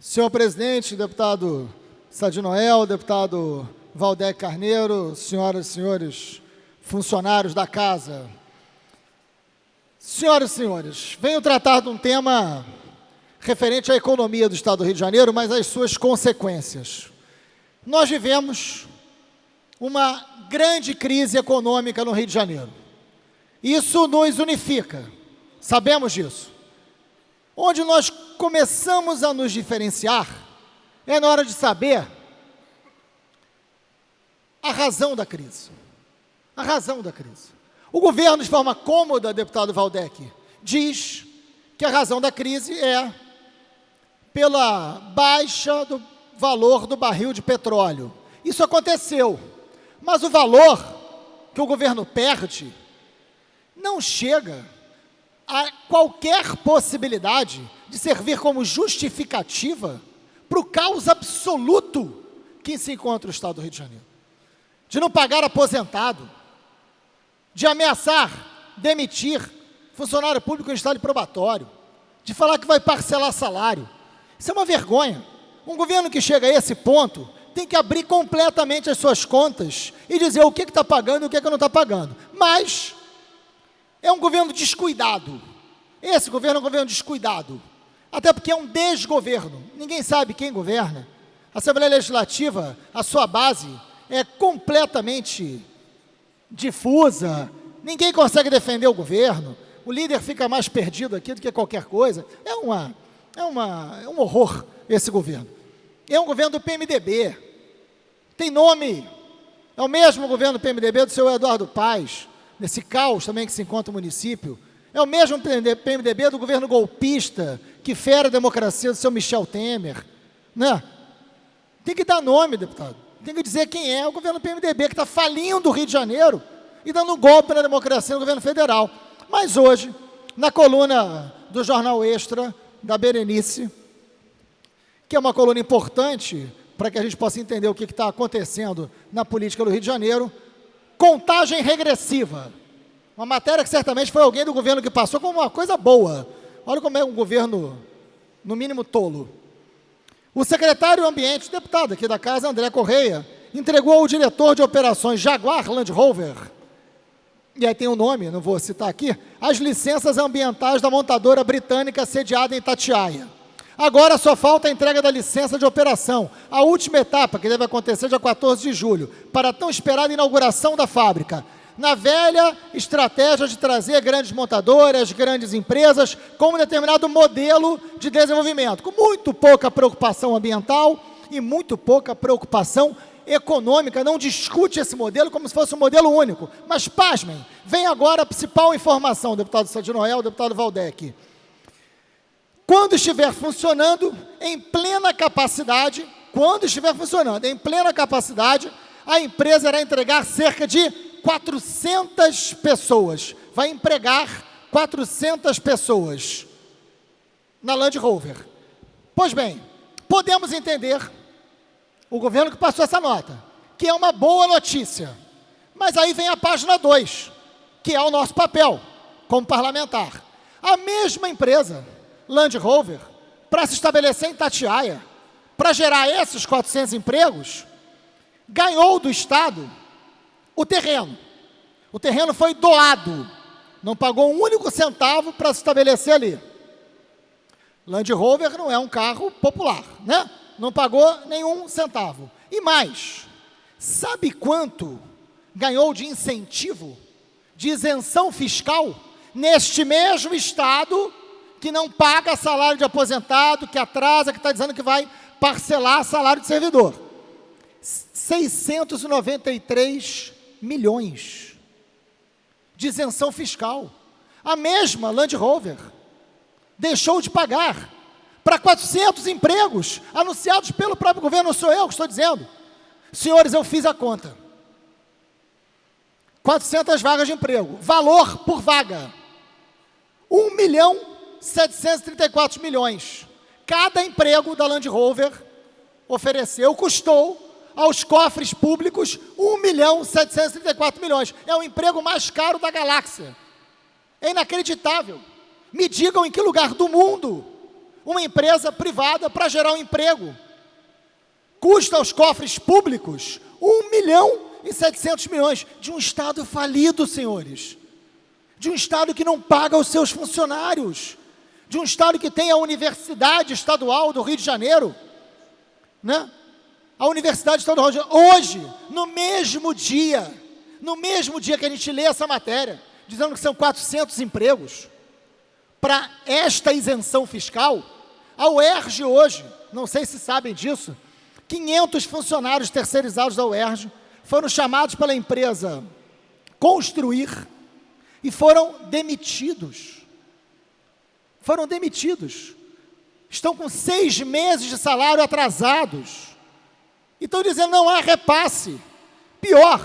Senhor presidente, deputado Sadi Noel, deputado Valdec Carneiro, senhoras e senhores funcionários da casa. Senhoras e senhores, venho tratar de um tema referente à economia do Estado do Rio de Janeiro, mas às suas consequências. Nós vivemos uma grande crise econômica no Rio de Janeiro. Isso nos unifica, sabemos disso. Onde nós começamos a nos diferenciar é na hora de saber a razão da crise. A razão da crise. O governo, de forma cômoda, deputado Valdec, diz que a razão da crise é pela baixa do valor do barril de petróleo. Isso aconteceu, mas o valor que o governo perde não chega a qualquer possibilidade de servir como justificativa para o caos absoluto que se encontra o Estado do Rio de Janeiro. De não pagar aposentado, de ameaçar demitir funcionário público em estado de probatório, de falar que vai parcelar salário. Isso é uma vergonha. Um governo que chega a esse ponto tem que abrir completamente as suas contas e dizer o que está pagando e o que não está pagando. Mas é um governo descuidado. Esse governo é um governo descuidado. Até porque é um desgoverno. Ninguém sabe quem governa. A Assembleia Legislativa, a sua base, é completamente difusa. Ninguém consegue defender o governo. O líder fica mais perdido aqui do que qualquer coisa. É um horror esse governo. É um governo do PMDB. Tem nome. É o mesmo governo do PMDB do seu Eduardo Paes, nesse caos também que se encontra o município. É o mesmo PMDB do governo golpista, que fere a democracia do seu Michel Temer. Né? Tem que dar nome, deputado. Tem que dizer quem é o governo PMDB, que está falindo o Rio de Janeiro e dando um golpe na democracia no governo federal. Mas hoje, na coluna do Jornal Extra, da Berenice, que é uma coluna importante para que a gente possa entender o que está acontecendo na política do Rio de Janeiro, contagem regressiva. Uma matéria que certamente foi alguém do governo que passou como uma coisa boa. Olha como é um governo, no mínimo, tolo. O secretário do Ambiente, deputado aqui da casa, André Correia, entregou ao diretor de operações Jaguar Land Rover, e aí tem o nome, não vou citar aqui, as licenças ambientais da montadora britânica sediada em Itatiaia. Agora só falta a entrega da licença de operação, a última etapa, que deve acontecer dia 14 de julho, para a tão esperada inauguração da fábrica. Na velha estratégia de trazer grandes montadoras, grandes empresas, com um determinado modelo de desenvolvimento, com muito pouca preocupação ambiental e muito pouca preocupação econômica. Não discute esse modelo como se fosse um modelo único. Mas, pasmem, vem agora a principal informação, deputado Sadi Noel, deputado Valdec. Quando estiver funcionando em plena capacidade, a empresa irá entregar cerca de 400 pessoas, vai empregar 400 pessoas na Land Rover. Pois bem, podemos entender o governo que passou essa nota, que é uma boa notícia, mas aí vem a página 2, que é o nosso papel como parlamentar. A mesma empresa, Land Rover, para se estabelecer em Itatiaia, para gerar esses 400 empregos, ganhou do Estado o terreno. O terreno foi doado, não pagou um único centavo para se estabelecer ali. Land Rover não é um carro popular, né? Não pagou nenhum centavo. E mais, sabe quanto ganhou de incentivo, de isenção fiscal, neste mesmo Estado que não paga salário de aposentado, que atrasa, que está dizendo que vai parcelar salário de servidor? 693 milhões de isenção fiscal. A mesma Land Rover deixou de pagar para 400 empregos anunciados pelo próprio governo. Não sou eu que estou dizendo. Senhores, eu fiz a conta. 400 vagas de emprego. Valor por vaga. 1.734 milhões. Cada emprego da Land Rover ofereceu, custou aos cofres públicos 1.734 milhões. É o emprego mais caro da galáxia. É inacreditável. Me digam em que lugar do mundo uma empresa privada para gerar um emprego. Custa aos cofres públicos 1.700.000.000 de um Estado falido, senhores. De um Estado que não paga os seus funcionários. De um Estado que tem a Universidade Estadual do Rio de Janeiro, né? A Universidade Estadual do Rio de Janeiro, hoje, no mesmo dia que a gente lê essa matéria, dizendo que são 400 empregos, para esta isenção fiscal, a UERJ hoje, não sei se sabem disso, 500 funcionários terceirizados da UERJ foram chamados pela empresa Construir e foram demitidos. Estão com 6 meses de salário atrasados. E estão dizendo não há repasse. Pior,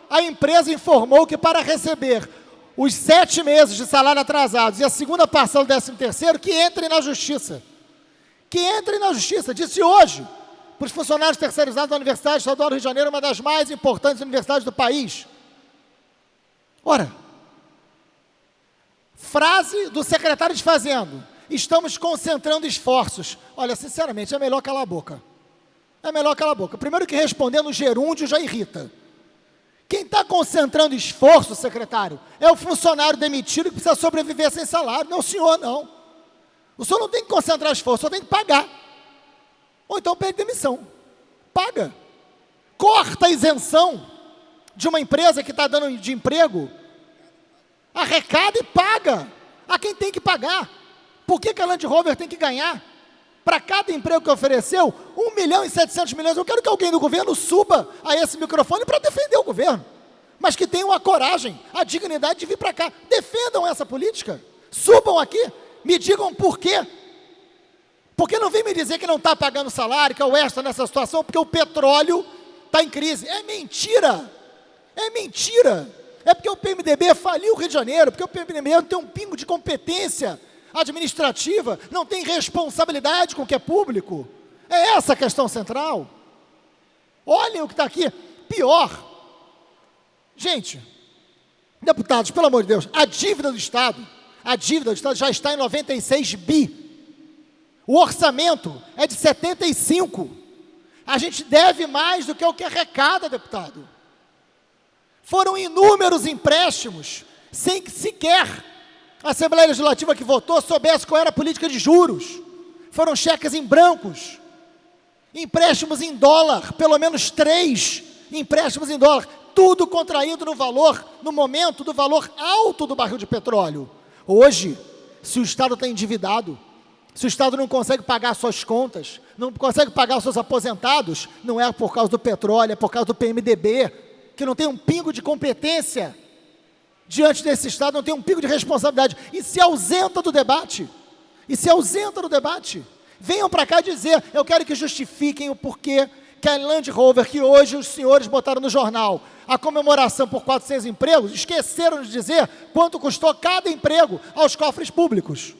a empresa informou que para receber os 7 meses de salário atrasados e a segunda parcela do 13º, que entrem na justiça. Disse hoje, para os funcionários terceirizados da Universidade Estadual do Rio de Janeiro, uma das mais importantes universidades do país. Ora, frase do secretário de Fazenda: estamos concentrando esforços. Olha, sinceramente, é melhor calar a boca. Primeiro que responder no gerúndio já irrita. Quem está concentrando esforço, secretário, é o funcionário demitido que precisa sobreviver sem salário. Não, o senhor não. O senhor não tem que concentrar esforço, o senhor tem que pagar. Ou então pede demissão. Paga. Corta a isenção de uma empresa que está dando de emprego. Arrecada e paga a quem tem que pagar. Por que a Land Rover tem que ganhar? Para cada emprego que ofereceu, 1.700.000.000. Eu quero que alguém do governo suba a esse microfone para defender o governo, mas que tenham a coragem, a dignidade de vir para cá. Defendam essa política. Subam aqui, me digam por quê. Porque não vem me dizer que não está pagando salário, que a UERJ está nessa situação, porque o petróleo está em crise. É mentira. É porque o PMDB faliu o Rio de Janeiro, porque o PMDB não tem um pingo de competência administrativa, não tem responsabilidade com o que é público. É essa a questão central. Olhem o que está aqui. Pior. Gente, deputados, pelo amor de Deus, a dívida do Estado já está em 96 bi. O orçamento é de 75. A gente deve mais do que o que arrecada, deputado. Foram inúmeros empréstimos, sem que sequer a Assembleia Legislativa que votou soubesse qual era a política de juros. Foram cheques em brancos, empréstimos em dólar, pelo menos 3 empréstimos em dólar, tudo contraído no momento do valor alto do barril de petróleo. Hoje, se o Estado está endividado, se o Estado não consegue pagar suas contas, não consegue pagar os seus aposentados, não é por causa do petróleo, é por causa do PMDB, que não tem um pingo de competência diante desse Estado, não tem um pingo de responsabilidade, e se ausenta do debate. Venham para cá dizer, eu quero que justifiquem o porquê que a Land Rover, que hoje os senhores botaram no jornal, a comemoração por 400 empregos, esqueceram de dizer quanto custou cada emprego aos cofres públicos.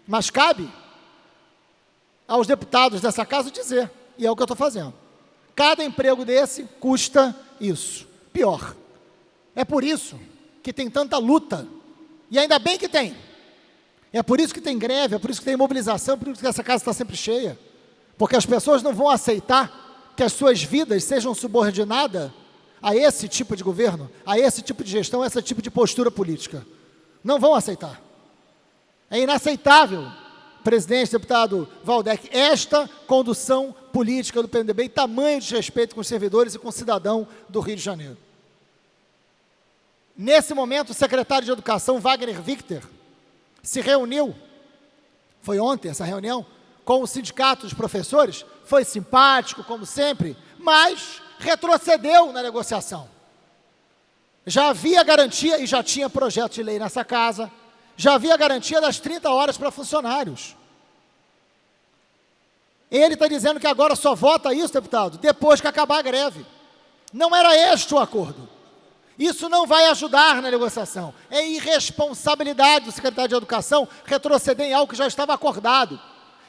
Mas cabe aos deputados dessa casa dizer, e é o que eu estou fazendo. Cada emprego desse custa isso. Pior. É por isso que tem tanta luta, e ainda bem que tem. É por isso que tem greve, é por isso que tem mobilização, é por isso que essa casa está sempre cheia. Porque as pessoas não vão aceitar que as suas vidas sejam subordinadas a esse tipo de governo, a esse tipo de gestão, a esse tipo de postura política. Não vão aceitar. É inaceitável, presidente, deputado Waldeck, esta condução política do PMDB e tamanho desrespeito com os servidores e com o cidadão do Rio de Janeiro. Nesse momento, o secretário de Educação, Wagner Victor, se reuniu, foi ontem essa reunião, com o sindicato dos professores, foi simpático, como sempre, mas retrocedeu na negociação. Já havia garantia, e já tinha projeto de lei nessa casa, já havia garantia das 30 horas para funcionários. Ele está dizendo que agora só vota isso, deputado, depois que acabar a greve. Não era este o acordo. Isso não vai ajudar na negociação. É irresponsabilidade do secretário de Educação retroceder em algo que já estava acordado.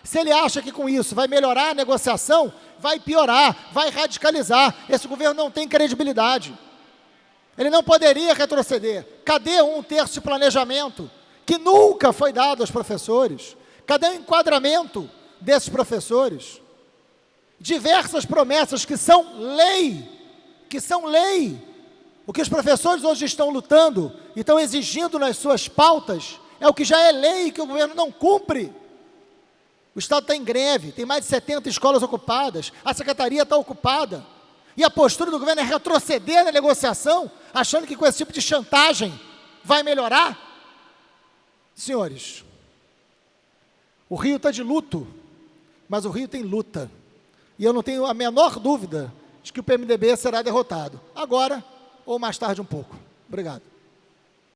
Se ele acha que com isso vai melhorar a negociação, vai piorar, vai radicalizar. Esse governo não tem credibilidade. Ele não poderia retroceder. Cadê 1/3 de planejamento que nunca foi dado aos professores? Cadê o enquadramento desses professores? Diversas promessas que são lei, O que os professores hoje estão lutando e estão exigindo nas suas pautas é o que já é lei, que o governo não cumpre. O Estado está em greve, tem mais de 70 escolas ocupadas, a secretaria está ocupada. E a postura do governo é retroceder na negociação, achando que com esse tipo de chantagem vai melhorar. Senhores, o Rio está de luto, mas o Rio tem luta. E eu não tenho a menor dúvida de que o PMDB será derrotado, agora ou mais tarde um pouco. Obrigado.